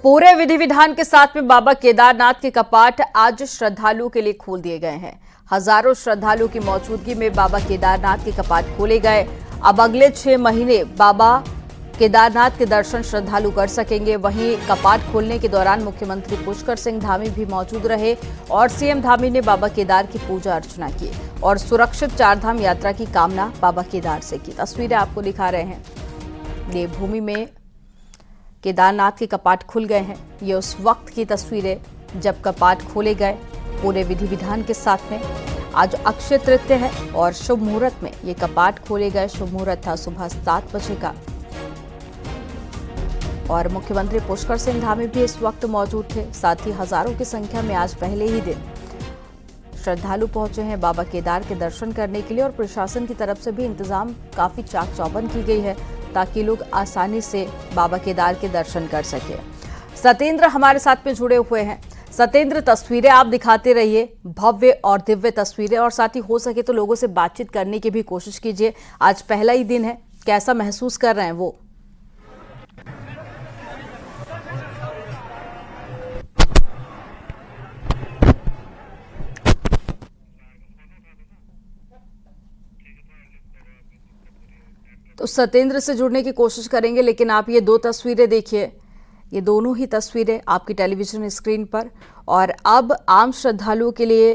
पूरे विधि विधान के साथ में बाबा केदारनाथ के कपाट आज श्रद्धालुओं के लिए खोल दिए गए हैं। हजारों श्रद्धालुओं की मौजूदगी में बाबा केदारनाथ के कपाट खोले गए। अब अगले 6 महीने बाबा केदारनाथ के दर्शन श्रद्धालु कर सकेंगे। वहीं कपाट खोलने के दौरान मुख्यमंत्री पुष्कर सिंह धामी भी मौजूद रहे और सीएम धामी ने बाबा केदार की पूजा अर्चना की और सुरक्षित चारधाम यात्रा की कामना बाबा केदार से की। तस्वीरें आपको दिखा रहे हैं। ये भूमि में केदारनाथ के कपाट खुल गए हैं। ये उस वक्त की तस्वीरें जब कपाट खोले गए पूरे विधि विधान के साथ में। आज अक्षय तृतीया है और शुभ मुहूर्त में ये कपाट खोले गए। शुभ मुहूर्त था सुबह 7 बजे का और मुख्यमंत्री पुष्कर सिंह धामी भी इस वक्त मौजूद थे। साथ ही हजारों की संख्या में आज पहले ही दिन श्रद्धालु पहुंचे हैं बाबा केदार के दर्शन करने के लिए और प्रशासन की तरफ से भी इंतजाम काफी चाक चौबंद की गई है ताकि लोग आसानी से बाबा केदार के दर्शन कर सके। सतेंद्र हमारे साथ में जुड़े हुए हैं। सतेंद्र, तस्वीरें आप दिखाते रहिए, भव्य और दिव्य तस्वीरें, और साथ ही हो सके तो लोगों से बातचीत करने की भी कोशिश कीजिए। आज पहला ही दिन है, कैसा महसूस कर रहे हैं वो? तो सतेंद्र से जुड़ने की कोशिश करेंगे, लेकिन आप ये 2 तस्वीरें देखिए। ये दोनों ही तस्वीरें आपकी टेलीविजन स्क्रीन पर। और अब आम श्रद्धालुओं के लिए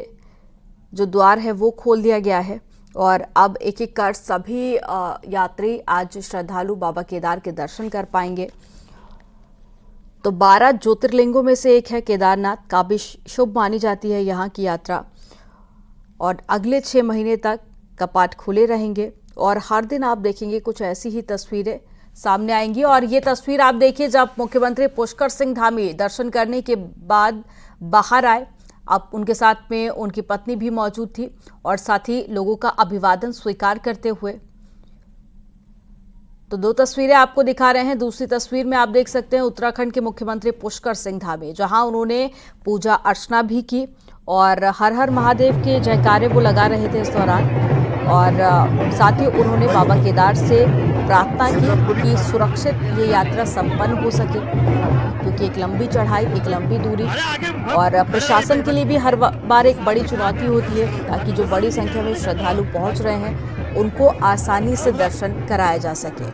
जो द्वार है वो खोल दिया गया है और अब एक एक कर सभी यात्री आज श्रद्धालु बाबा केदार के दर्शन कर पाएंगे। तो 12 ज्योतिर्लिंगों में से एक है केदारनाथ, काफी शुभ मानी जाती है यहाँ की यात्रा और अगले 6 महीने तक कपाट खुले रहेंगे और हर दिन आप देखेंगे कुछ ऐसी ही तस्वीरें सामने आएंगी। और ये तस्वीर आप देखिए जब मुख्यमंत्री पुष्कर सिंह धामी दर्शन करने के बाद बाहर आए। अब उनके साथ में उनकी पत्नी भी मौजूद थी और साथ ही लोगों का अभिवादन स्वीकार करते हुए। तो 2 तस्वीरें आपको दिखा रहे हैं। दूसरी तस्वीर में आप देख सकते हैं उत्तराखंड के मुख्यमंत्री पुष्कर सिंह धामी, जहां उन्होंने पूजा अर्चना भी की और हर हर महादेव के जयकारे वो लगा रहे थे इस दौरान। और साथ ही उन्होंने बाबा केदार से प्रार्थना की कि सुरक्षित ये यात्रा संपन्न हो सके, क्योंकि एक लंबी चढ़ाई, एक लंबी दूरी और प्रशासन के लिए भी हर बार एक बड़ी चुनौती होती है ताकि जो बड़ी संख्या में श्रद्धालु पहुंच रहे हैं उनको आसानी से दर्शन कराया जा सके।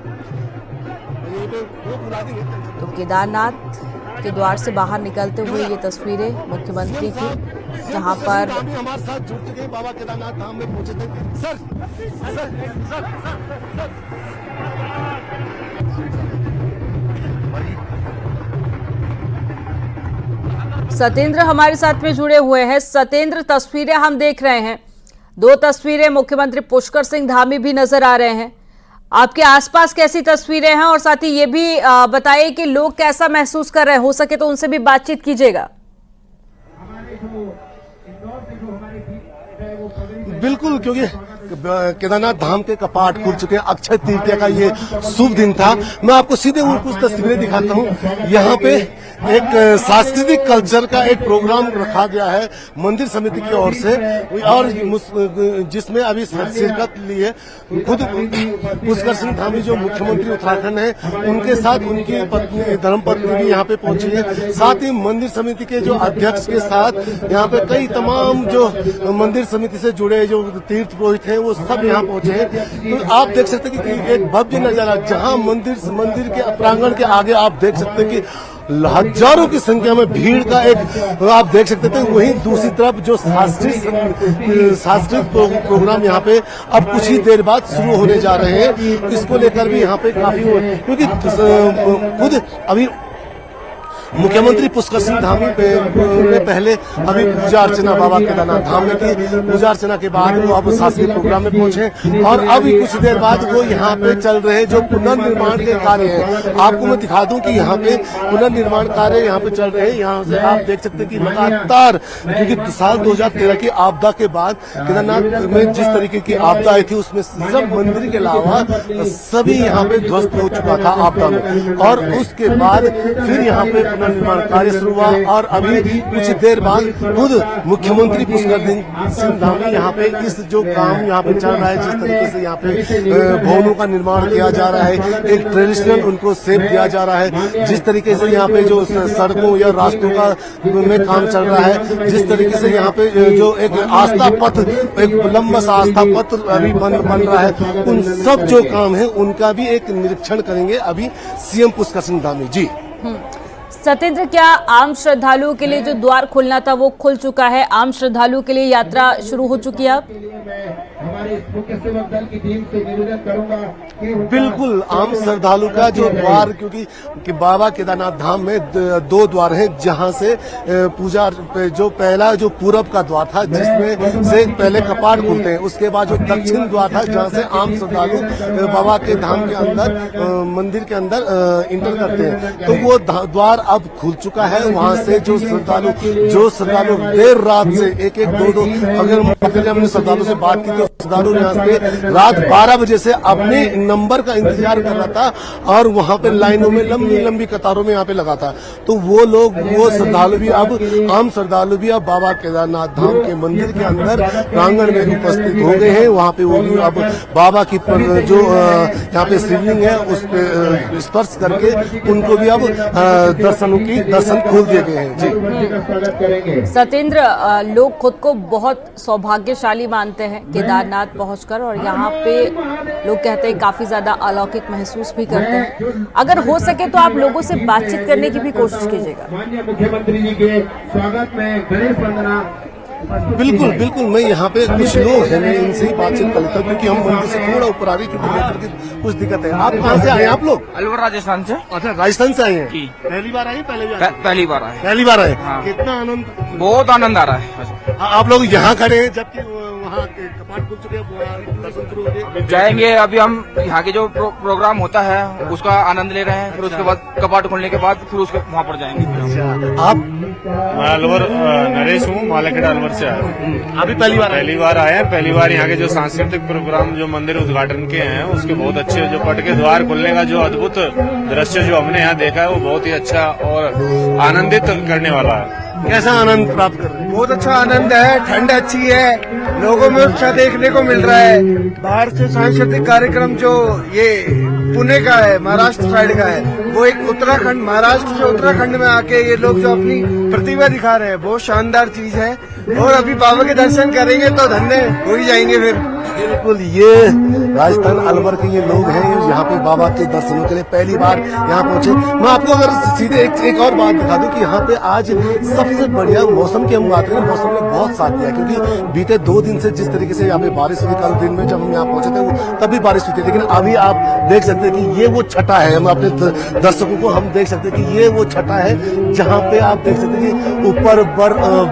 तो केदारनाथ के द्वार से बाहर निकलते हुए ये तस्वीरें मुख्यमंत्री की, जहां पर हमारे साथ जुड़ चुके बाबा केदारनाथ धाम में पहुंचे थे। सतेंद्र हमारे साथ में जुड़े हुए हैं। सतेंद्र, तस्वीरें हम देख रहे हैं, 2 तस्वीरें मुख्यमंत्री पुष्कर सिंह धामी भी नजर आ रहे हैं। आपके आसपास कैसी तस्वीरें हैं और साथ ही ये भी बताइए कि लोग कैसा महसूस कर रहे हैं। हो सके तो उनसे भी बातचीत कीजिएगा। बिल्कुल, क्योंकि केदारनाथ धाम के कपाट खुल चुके हैं। अक्षय तृतीया का ये शुभ दिन था। मैं आपको सीधे कुछ तस्वीरें दिखाता हूँ। यहाँ पे एक सांस्कृतिक कल्चर का एक प्रोग्राम रखा गया है मंदिर समिति की ओर से और जिसमें अभी शिरकत लिए खुद पुष्कर सिंह धामी जो मुख्यमंत्री उत्तराखंड है उनके साथ उनकी पत्नी धर्मपत्नी भी यहाँ पे पहुंची है। साथ ही मंदिर समिति के जो अध्यक्ष के साथ यहाँ पे कई तमाम जो मंदिर समिति से जुड़े जो तीर्थ पुरोहित हैं वो सब यहाँ पहुंचे हैं। तो आप देख सकते हैं कि एक भव्य नजारा, जहाँ मंदिर के प्रांगण के आगे आप देख सकते हैं कि हजारों की संख्या में भीड़ का एक आप देख सकते थे। वहीं दूसरी तरफ जो सांस्कृतिक प्रोग्राम यहाँ पे अब कुछ ही देर बाद शुरू होने जा रहे हैं। इसको लेकर भी यहाँ पे काफी क्योंकि खुद अभी मुख्यमंत्री पुष्कर सिंह धामी ने पहले अभी पूजा अर्चना बाबा केदारनाथ धाम में की। पूजा अर्चना के बाद वो अब सांस्कृतिक प्रोग्राम में पहुंचे और अभी कुछ देर बाद वो यहाँ पे चल रहे जो पुनर्निर्माण के कार्य हैं। आपको मैं दिखा दूं कि यहाँ पे पुनर्निर्माण कार्य यहाँ पे चल रहे हैं। यहाँ से आप देख सकते हैं कि लगातार, क्योंकि साल 2013 की आपदा के बाद केदारनाथ में जिस तरीके की आपदा आई थी उसमें सब मंदिर के अलावा सभी यहाँ पे ध्वस्त हो चुका था आपदा में, और उसके बाद फिर यहाँ पे टनल निर्माण कार्य शुरू हुआ और अभी कुछ देर बाद खुद मुख्यमंत्री पुष्कर सिंह धामी यहाँ पे इस जो काम यहाँ पे चल रहा है, जिस तरीके से यहाँ पे भवनों का निर्माण किया जा रहा है, एक ट्रेडिशनल उनको सेप दिया जा रहा है, जिस तरीके से यहाँ पे जो सड़कों या रास्तों का में काम चल रहा है, जिस तरीके से यहाँ पे जो एक आस्था पथ, एक लंबा सा आस्था पथ अभी बन रहा है, उन सब जो काम है उनका भी एक निरीक्षण करेंगे अभी सीएम पुष्कर सिंह धामी जी। सत्येंद्र, क्या आम श्रद्धालुओं के लिए जो द्वार खुलना था वो खुल चुका है? आम श्रद्धालुओं के लिए यात्रा शुरू हो चुकी है अब? हमारे मुख्य सेवक दल की टीम से निवेदन करूंगा कि बिल्कुल आम श्रद्धालु का जो द्वार, क्योंकि बाबा केदारनाथ धाम में दो द्वार हैं, जहां से पूजा जो पहला जो पूरब का द्वार था जिसमें से पहले कपाट खुलते हैं, उसके बाद जो दक्षिण द्वार था जहां से आम श्रद्धालु बाबा के धाम के अंदर मंदिर के अंदर इंटर करते हैं, तो वो द्वार अब खुल चुका है। वहां से जो श्रद्धालु देर रात से एक दो अगर हमने श्रद्धालु से बात की तो श्रद्धालु यहाँ से रात 12 बजे से अपने नंबर का इंतजार कर रहा था और वहाँ पे लाइनों में लंबी कतारों में यहाँ पे लगा था। तो वो श्रद्धालु भी अब आम श्रद्धालु भी अब बाबा केदारनाथ धाम के मंदिर के अंदर प्रांगण में उपस्थित हो गए हैं। वहाँ पे वो भी अब बाबा की जो यहाँ पे शिवलिंग है उस पे स्पर्श करके उनको भी अब दर्शन खोल दिए गए हैं जी। सत्येंद्र, लोग खुद को बहुत सौभाग्यशाली मानते हैं केदारनाथ पहुंचकर, और यहाँ पे लोग कहते हैं काफी ज्यादा अलौकिक महसूस भी करते हैं। अगर हो सके तो आप लोगों से बातचीत करने की भी कोशिश कीजिएगा। माननीय मुख्यमंत्री जी के स्वागत में गणेश वंदना। बिल्कुल मैं यहाँ पे कुछ लोग हैं, मैं इनसे ही बातचीत करता हूँ क्योंकि हम मंदिर से थोड़ा ऊपर आ रही क्योंकि कुछ दिक्कत है। आप कहाँ से आए आप लोग? अलवर राजस्थान से। अच्छा, राजस्थान से आए हैं। पहली बार आए? पहली बार आए। पहली बार आए। हाँ। कितना आनंद, बहुत आनंद आ रहा है। आप लोग यहाँ खड़े हैं जबकि वहाँ के कपाट खुल चुके हैं, दर्शन शुरू हो गए। जाएंगे अभी हम, यहाँ के जो प्रोग्राम होता है उसका आनंद ले रहे हैं, फिर उसके बाद कपाट खोलने के बाद फिर उसके वहाँ पर जाएंगे। अच्छा, आप? मैं अलवर नरेश हूँ, मालाखेड़ा अलवर से आया हूँ। अभी पहली बार आए हैं। पहली बार यहाँ के जो सांस्कृतिक प्रोग्राम जो मंदिर उद्घाटन के हैं उसके बहुत अच्छे, जो पट के द्वार खुलने का जो अद्भुत दृश्य जो हमने यहाँ देखा है वो बहुत ही अच्छा और आनंदित करने वाला है। कैसा आनंद प्राप्त कर रहे हैं? बहुत अच्छा आनंद है, ठंड अच्छी है, लोगों में उत्साह देखने को मिल रहा है। बाहर से सांस्कृतिक कार्यक्रम जो ये पुणे का है, महाराष्ट्र साइड का है, वो एक उत्तराखंड, महाराष्ट्र से उत्तराखंड में आके ये लोग जो अपनी प्रतिभा दिखा रहे हैं, बहुत शानदार चीज है। और अभी बाबा के दर्शन करेंगे तो धन्य हो ही जाएंगे फिर। बिल्कुल, ये राजस्थान अलवर के ये लोग हैं यहाँ पे बाबा के दर्शनों के लिए पहली बार यहाँ पहुंचे। मैं आपको अगर सीधे एक और बात दिखा दूं कि यहाँ पे आज सबसे बढ़िया मौसम की हम बात करें, मौसम ने बहुत साथ दिया क्योंकि बीते 2 दिन से जिस तरीके से यहाँ पे बारिश हुई, कल दिन में जब हम यहाँ पहुंचे थे तब भी बारिश हुई थी, लेकिन अभी आप देख सकते हैं कि ये वो छटा है। हम अपने दर्शकों को हम देख सकते हैं कि ये वो छटा है जहाँ पे आप देख सकते हैं कि ऊपर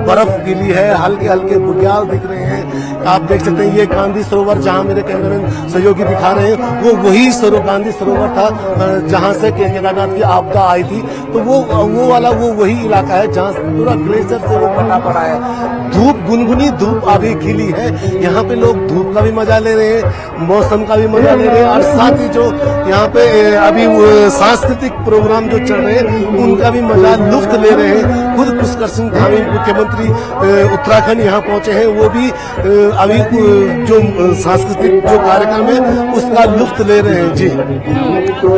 बर्फ गिली है, हल्के हल्के बुग्याल दिख रहे हैं। आप देख सकते हैं ये गांधी सरोवर जहां मेरे कैमरामैन सहयोगी दिखा रहे हैं, वो वही गांधी सरोवर था जहां से केदारनाथ की आपदा आई थी। तो वो वाला वही इलाका है जहां पूरा ग्लेशियर से वो फटा पड़ा है। धूप, गुनगुनी धूप अभी खिली है। यहाँ पे लोग धूप का भी मजा ले रहे हैं, मौसम का भी मजा ले रहे हैं, और साथ ही जो यहाँ पे अभी सांस्कृतिक प्रोग्राम जो चल रहे हैं उनका भी मजा लुफ्त ले रहे हैं। खुद पुष्कर सिंह धामी मुख्यमंत्री उत्तराखंड यहाँ पहुंचे हैं, वो भी अभी जो सांस्कृतिक जो कार्यक्रम है उसका लुफ्त ले रहे हैं जी।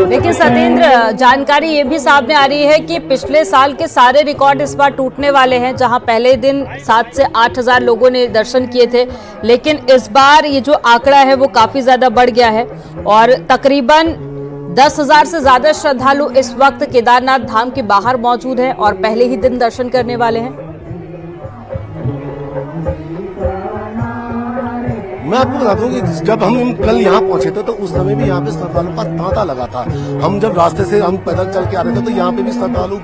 लेकिन सत्येंद्र, जानकारी ये भी सामने आ रही है कि पिछले साल के सारे रिकॉर्ड इस बार टूटने वाले हैं, जहां पहले दिन 7 से 8 हजार लोगों ने दर्शन किए थे, लेकिन इस बार ये जो आंकड़ा है वो काफी ज्यादा बढ़ गया है और तकरीबन 10,000 से ज्यादा श्रद्धालु इस वक्त केदारनाथ धाम के बाहर मौजूद हैं और पहले ही दिन दर्शन करने वाले हैं। मैं आपको बता दूं कि जब हम कल यहाँ पहुंचे थे तो उस समय भी यहाँ पे श्रद्धालुओं का तांता लगा था। हम जब रास्ते से हम पैदल चल के आ रहे थे तो यहाँ पे भी श्रद्धालु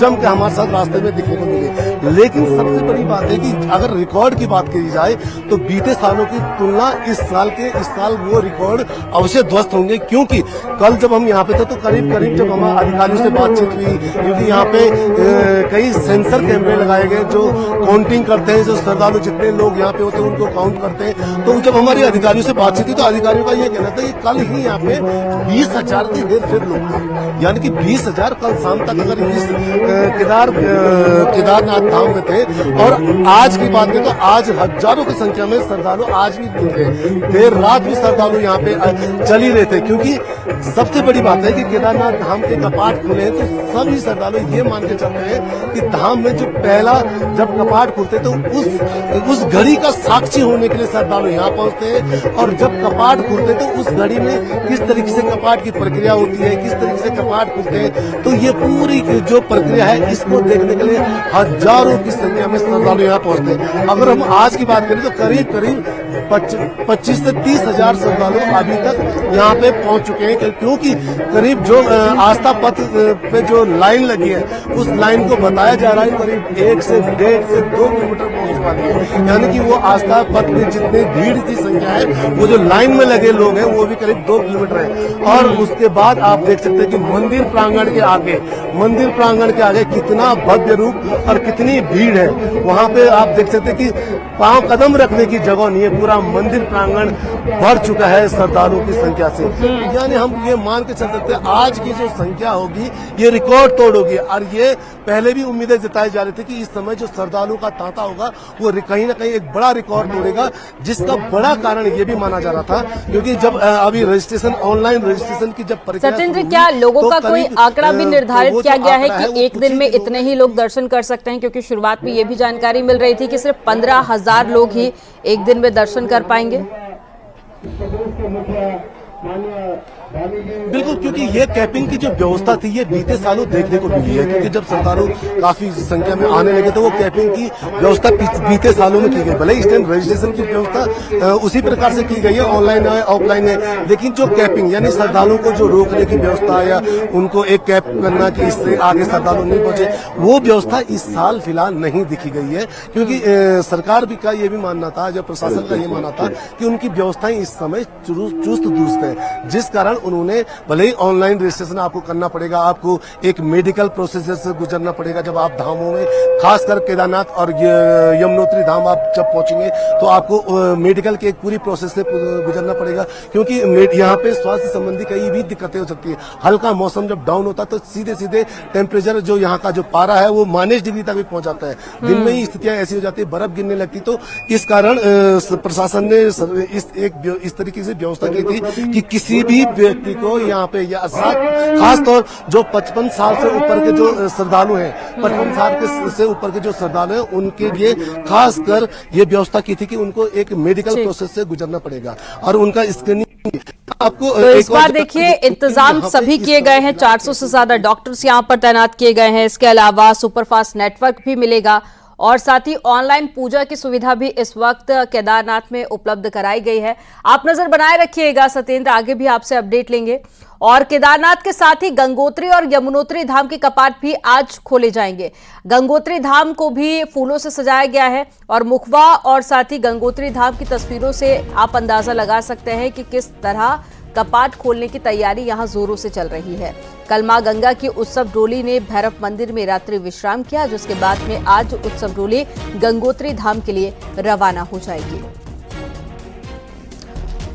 जम के हमारे साथ रास्ते में दिखने को मिले। लेकिन सबसे बड़ी बात है कि अगर रिकॉर्ड की बात की जाए तो बीते सालों की तुलना इस साल वो रिकॉर्ड अवश्य ध्वस्त होंगे, क्योंकि कल जब हम यहाँ पे थे तो करीब जब हमारे अधिकारियों से बातचीत हुई, क्योंकि यहाँ पे कई सेंसर कैमरे लगाए गए जो काउंटिंग करते हैं, जो श्रद्धालु जितने लोग यहाँ पे होते हैं उनको काउंट करते हैं। तो जब हमारी अधिकारियों से बातचीत हुई तो अधिकारियों का ये कहना था कि कल ही यहाँ पे 20,000 की हेर फेर लोग थे, यानी कि 20,000 कल शाम तक अगर केदारनाथ धाम में थे। और आज की बात करें तो आज हजारों की संख्या में श्रद्धालु आज भी थे, देर रात भी श्रद्धालु यहाँ पे चल ही रहे थे। क्योंकि सबसे बड़ी बात है कि केदारनाथ धाम के कपाट खुले हैं तो सभी श्रद्धालु ये मान के चलते हैं कि धाम में जो पहला जब कपाट खुलते तो उस घड़ी का साक्षी होने के लिए श्रद्धालु यहाँ पहुंचते हैं। और जब कपाट खुलते तो उस घड़ी में किस तरीके से कपाट की प्रक्रिया होती है, किस तरीके से कपाट खुलते हैं, तो ये पूरी जो प्रक्रिया है इसको देखने के लिए हजारों की संख्या में श्रद्धालु यहाँ पहुंचते हैं। अगर हम आज की बात करें तो करीब 25 से 30 हजार श्रद्धालु अभी तक यहाँ पे पहुंच चुके हैं। क्योंकि करीब जो आस्था पथ पे जो लाइन लगी है उस लाइन को बताया जा रहा है करीब 1 से 1.5 से 2 किलोमीटर पहुंचने वाली है। यानी कि वो आस्था पथ में जितने भीड़ की संख्या है, वो जो लाइन में लगे लोग हैं वो भी करीब 2 किलोमीटर है। और उसके बाद आप देख सकते हैं कि मंदिर प्रांगण के आगे कितना भव्य रूप और कितनी भीड़ है। वहाँ पे आप देख सकते हैं कि पांव कदम रखने की जगह नहीं है, पूरा मंदिर प्रांगण भर चुका है श्रद्धालुओं की संख्या से। यानी हम ये मान के चल सकते हैं आज की जो संख्या होगी ये रिकॉर्ड तोड़ होगी। और ये पहले भी उम्मीदें जताई जा रही थी कि इस समय जो श्रद्धालुओं का तांता होगा वो कहीं ना कहीं एक बड़ा रिकॉर्ड तोड़ेगा, जिसका बड़ा कारण ये भी माना जा रहा था क्योंकि जब अभी रजिस्ट्रेशन ऑनलाइन रजिस्ट्रेशन की जब प्रक्रिया सत्येंद्र, क्या लोगों का कोई आंकड़ा भी निर्धारित किया गया है कि एक दिन में इतने ही लोग दर्शन कर सकते हैं? क्योंकि शुरुआत में ये भी जानकारी मिल रही थी कि सिर्फ 15,000 लोग ही एक दिन में दर्शन कर पाएंगे। बिल्कुल, क्योंकि ये कैपिंग की जो व्यवस्था थी ये बीते सालों देखने को मिली है। क्योंकि जब श्रद्धालु काफी संख्या में आने लगे तो वो कैपिंग की व्यवस्था बीते सालों में की गई। भले इस टाइम रजिस्ट्रेशन की व्यवस्था उसी प्रकार से की गई है, ऑनलाइन है ऑफलाइन है, लेकिन जो कैपिंग यानी श्रद्धालुओं को जो रोकने की व्यवस्था या उनको एक कैप करना कि इससे आगे श्रद्धालु नहीं पहुंचे, वो व्यवस्था इस साल फिलहाल नहीं दिखी गई है। क्योंकि सरकार भी का ये भी मानना था, जब प्रशासन का ये मानना था कि उनकी व्यवस्थाएं इस समय चुस्त दुरुस्त है, जिस कारण उन्होंने भले ही ऑनलाइन रजिस्ट्रेशन आपको करना पड़ेगा, आपको एक मेडिकल प्रोसेस से गुजरना पड़ेगा। जब आप धामों में खासकर केदारनाथ और यमुनोत्री धाम आप जब पहुंचेंगे तो आपको मेडिकल की एक पूरी प्रोसेस से गुजरना पड़ेगा। क्योंकि यहाँ पे स्वास्थ्य संबंधी कई भी दिक्कतें हो सकती है। हल्का मौसम जब डाउन होता है तो सीधे टेम्परेचर जो यहाँ का जो पारा है वो -डिग्री तक भी पहुंच जाता है। दिन में ही स्थितियां ऐसी हो जाती है, बर्फ गिरने लगती। तो इस कारण प्रशासन ने इस तरीके से व्यवस्था की थी कि किसी भी व्यक्ति को यहाँ पे खासतौर जो 55 साल से ऊपर के जो श्रद्धालु हैं, 55 साल से ऊपर के जो श्रद्धालु हैं, उनके लिए खासकर ये व्यवस्था की थी कि उनको एक मेडिकल प्रोसेस से गुजरना पड़ेगा और उनका स्क्रीनिंग आपको। तो इस बार देखिए इंतजाम सभी किए गए हैं, 400 से ज्यादा डॉक्टर्स यहाँ पर तैनात किए गए हैं। इसके अलावा सुपरफास्ट नेटवर्क भी मिलेगा और साथ ही ऑनलाइन पूजा की सुविधा भी इस वक्त केदारनाथ में उपलब्ध कराई गई है। आप नजर बनाए रखिएगा सत्येंद्र, आगे भी आपसे अपडेट लेंगे। और केदारनाथ के साथ ही गंगोत्री और यमुनोत्री धाम के कपाट भी आज खोले जाएंगे। गंगोत्री धाम को भी फूलों से सजाया गया है और मुखवा और साथ ही गंगोत्री धाम की तस्वीरों से आप अंदाजा लगा सकते हैं कि किस तरह कपाट खोलने की तैयारी यहां जोरों से चल रही है। कल मां गंगा की उत्सव डोली ने भैरव मंदिर में रात्रि विश्राम किया, जिसके बाद में आज उत्सव डोली गंगोत्री धाम के लिए रवाना हो जाएगी।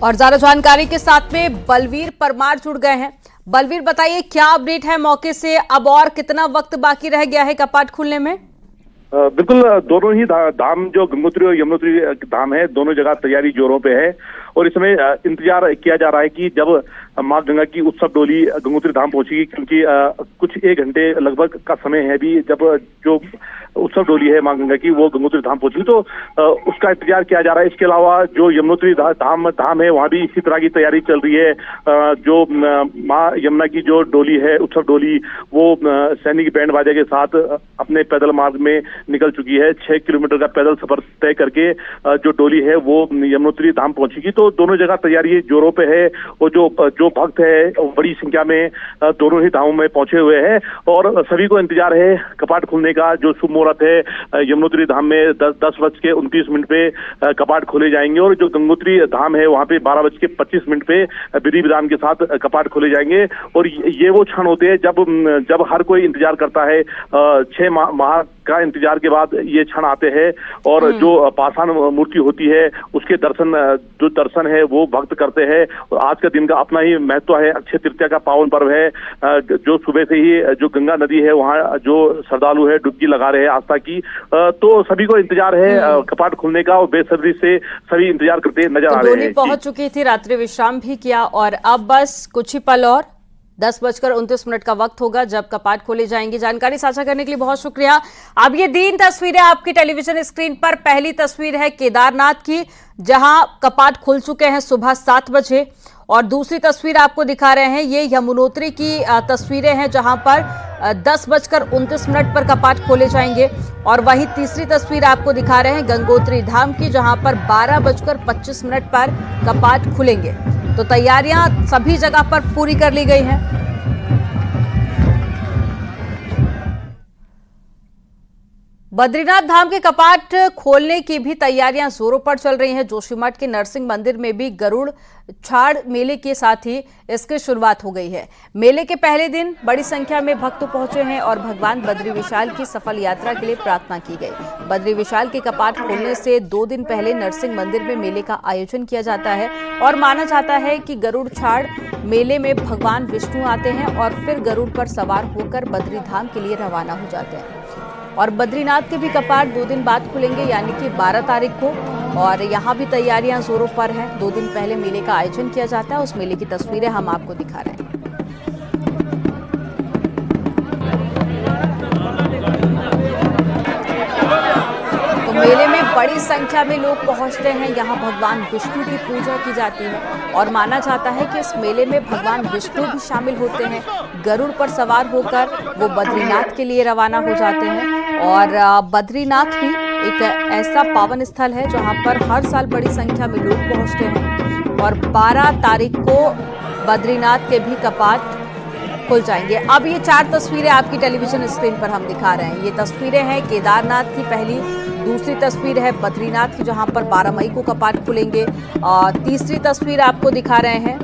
और ज्यादा जानकारी के साथ में बलवीर परमार जुड़ गए हैं। बलवीर, बताइए क्या अपडेट है मौके से, अब और कितना वक्त बाकी रह गया है कपाट खुलने में? बिल्कुल, दोनों ही धाम जो गंगोत्री और यमुनोत्री धाम है, दोनों जगह तैयारी जोरों पे है। और इसमें इंतजार किया जा रहा है कि जब मां गंगा की उत्सव डोली गंगोत्री धाम पहुंचेगी, क्योंकि कुछ 1 घंटे लगभग का समय है भी, जब जो उत्सव डोली है मां गंगा की वो गंगोत्री धाम पहुंचेगी, तो उसका इंतजार किया जा रहा है। इसके अलावा जो यमुनोत्री धाम है वहां भी इसी तरह की तैयारी चल रही है। जो मां यमुना की जो डोली है, उत्सव डोली, वो सैनिक बैंड बाजे के साथ अपने पैदल मार्ग में निकल चुकी है। 6 किलोमीटर का पैदल सफर तय करके जो डोली है वो यमुनोत्री धाम पहुंचेगी। तो दोनों जगह तैयारी जोरों पे है और जो भक्त है बड़ी संख्या में दोनों ही धामों में पहुंचे हुए हैं और सभी को इंतजार है कपाट खुलने का, जो शुभ मुहूर्त मनोरथ है यमुनोत्री धाम में 10:29 पे कपाट खोले जाएंगे और जो गंगोत्री धाम है वहां पे 12:25 पे विधि विधान के साथ कपाट खोले जाएंगे। और ये वो क्षण होते हैं जब हर कोई इंतजार करता है, 6 माह का इंतजार के बाद ये क्षण आते हैं और जो पाषाण मूर्ति होती है उसके दर्शन है वो भक्त करते हैं। और आज का दिन का अपना ही महत्व है, अक्षय तृतीया का पावन पर्व है, जो सुबह से ही जो गंगा नदी है वहाँ जो श्रद्धालु है डुबकी लगा रहे हैं आस्था की। तो सभी को इंतजार है कपाट खुलने का और बेसब्री से सभी इंतजार करते नजर आ रहे हैं। पहुंच चुकी थी, रात्रि विश्राम भी किया और अब बस कुछ ही पल और 10:29 का वक्त होगा जब कपाट खोले जाएंगे। जानकारी साझा करने के लिए बहुत शुक्रिया। अब ये 3 तस्वीरें आपकी टेलीविजन स्क्रीन पर। पहली तस्वीर है केदारनाथ की, जहां कपाट खुल चुके हैं सुबह 7 बजे, और दूसरी तस्वीर आपको दिखा रहे हैं ये यमुनोत्री की तस्वीरें हैं जहां पर 10:29 पर कपाट खोले जाएंगे। और वहीं तीसरी तस्वीर आपको दिखा रहे हैं गंगोत्री धाम की, जहां पर 12:25 पर कपाट खुलेंगे। तो तैयारियां सभी जगह पर पूरी कर ली गई हैं। बद्रीनाथ धाम के कपाट खोलने की भी तैयारियां जोरों पर चल रही हैं। जोशीमठ के नरसिंह मंदिर में भी गरुड़ छाड़ मेले के साथ ही इसकी शुरुआत हो गई है। मेले के पहले दिन बड़ी संख्या में भक्त पहुंचे हैं और भगवान बद्री विशाल की सफल यात्रा के लिए प्रार्थना की गई। बद्री विशाल के कपाट खोलने से 2 दिन पहले नरसिंह मंदिर में मेले का आयोजन किया जाता है और माना जाता है कि गरुड़ छाड़ मेले में भगवान विष्णु आते हैं और फिर गरुड़ पर सवार होकर बद्री धाम के लिए रवाना हो जाते हैं। और बद्रीनाथ के भी कपाट 2 दिन बाद खुलेंगे, यानी कि 12 तारीख को। और यहाँ भी तैयारियां जोरों पर हैं। 2 दिन पहले मेले का आयोजन किया जाता है, उस मेले की तस्वीरें हम आपको दिखा रहे हैं। तो मेले में बड़ी संख्या में लोग पहुंचते हैं। यहाँ भगवान विष्णु की पूजा की जाती है और माना जाता है कि इस मेले में भगवान विष्णु भी शामिल होते हैं। गरुड़ पर सवार होकर वो बद्रीनाथ के लिए रवाना हो जाते हैं। और बद्रीनाथ भी एक ऐसा पावन स्थल है जहां पर हर साल बड़ी संख्या में लोग पहुंचते हैं। और 12 तारीख को बद्रीनाथ के भी कपाट खुल जाएंगे। अब ये 4 तस्वीरें आपकी टेलीविजन स्क्रीन पर हम दिखा रहे हैं। ये तस्वीरें हैं केदारनाथ की पहली, दूसरी तस्वीर है बद्रीनाथ की जहां पर 12 मई को कपाट खुलेंगे। तीसरी तस्वीर आपको दिखा रहे हैं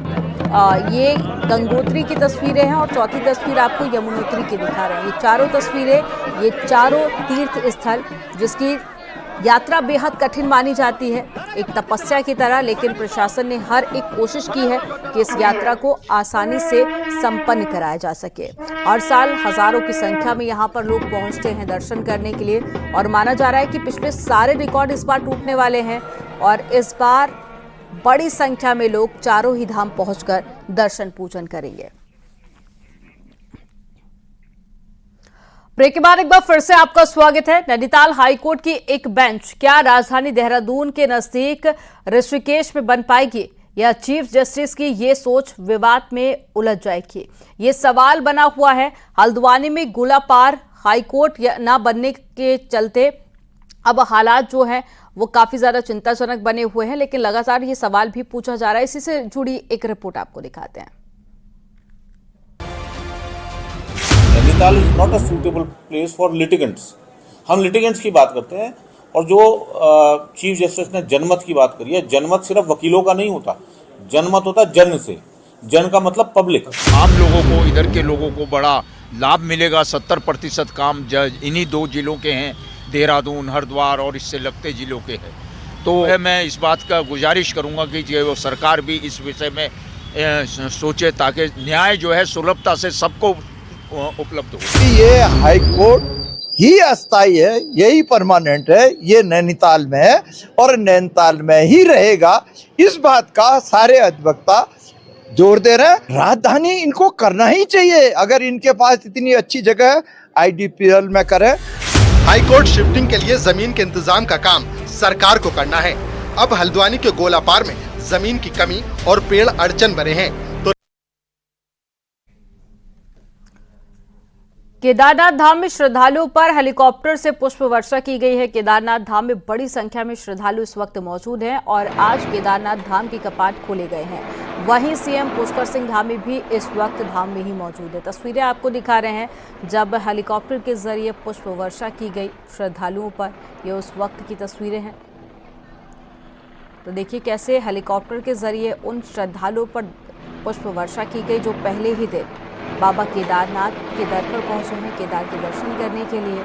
ये गंगोत्री की तस्वीरें हैं और चौथी तस्वीर आपको यमुनोत्री की दिखा रहे हैं। ये चारों तस्वीरें, ये चारों तीर्थ स्थल जिसकी यात्रा बेहद कठिन मानी जाती है, एक तपस्या की तरह, लेकिन प्रशासन ने हर एक कोशिश की है कि इस यात्रा को आसानी से संपन्न कराया जा सके। हर साल हजारों की संख्या में यहाँ पर लोग पहुँचते हैं दर्शन करने के लिए और माना जा रहा है कि पिछले सारे रिकॉर्ड इस बार टूटने वाले हैं और इस बार बड़ी संख्या में लोग चारों ही धाम पहुंचकर दर्शन पूजन करेंगे। ब्रेक के बाद एक बार फिर से आपका स्वागत है। नैनीताल हाईकोर्ट की एक बेंच क्या राजधानी देहरादून के नजदीक ऋषिकेश में बन पाएगी या चीफ जस्टिस की ये सोच विवाद में उलझ जाएगी? ये सवाल बना हुआ है। हल्द्वानी में गोलापार हाईकोर्ट न बनने के चलते अब हालात जो है वो काफी ज्यादा चिंताजनक बने हुए हैं, लेकिन लगातार ये सवाल भी पूछा जा रहा है। इसी से जुड़ी एक रिपोर्ट आपको दिखाते हैं। Nainital is not a suitable place for litigants. हम लिटिगेंट्स की बात करते हैं और जो चीफ जस्टिस ने जनमत की बात करी है, जनमत सिर्फ वकीलों का नहीं होता, जनमत होता जन से। जन का मतलब पब्लिक। आम लोगों को, इधर के लोगों को बड़ा लाभ मिलेगा। 70% काम इन्हीं 2 जिलों के हैं, देहरादून, हरिद्वार और इससे लगते जिलों के हैं। तो मैं इस बात का गुजारिश करूंगा कि वो सरकार भी इस विषय में सोचे ताकि न्याय जो है सुलभता से सबको उपलब्ध हो। ये हाई कोर्ट ही अस्थायी है, यही परमानेंट है, ये नैनीताल में है और नैनीताल में ही रहेगा। इस बात का सारे अधिवक्ता जोर दे रहे हैं। राजधानी इनको करना ही चाहिए। अगर इनके पास इतनी अच्छी जगह है, IDPL में करें। हाईकोर्ट शिफ्टिंग के लिए जमीन के इंतजाम का काम सरकार को करना है। अब हल्द्वानी के गोलापार में जमीन की कमी और पेड़ अड़चन बने हैं। तो केदारनाथ धाम में श्रद्धालुओं पर हेलीकॉप्टर से पुष्प वर्षा की गई है। केदारनाथ धाम में बड़ी संख्या में श्रद्धालु इस वक्त मौजूद हैं और आज केदारनाथ धाम के कपाट खोले गए हैं। वहीं सीएम पुष्कर सिंह धामी भी इस वक्त धाम में ही मौजूद है। तस्वीरें आपको दिखा रहे हैं जब हेलीकॉप्टर के जरिए पुष्प वर्षा की गई श्रद्धालुओं पर। ये उस वक्त की तस्वीरें हैं। तो देखिए कैसे हेलीकॉप्टर के जरिए उन श्रद्धालुओं पर पुष्प वर्षा की गई जो पहले ही दिन बाबा केदारनाथ के दर पर पहुंचे हैं केदार के दर्शन करने के लिए।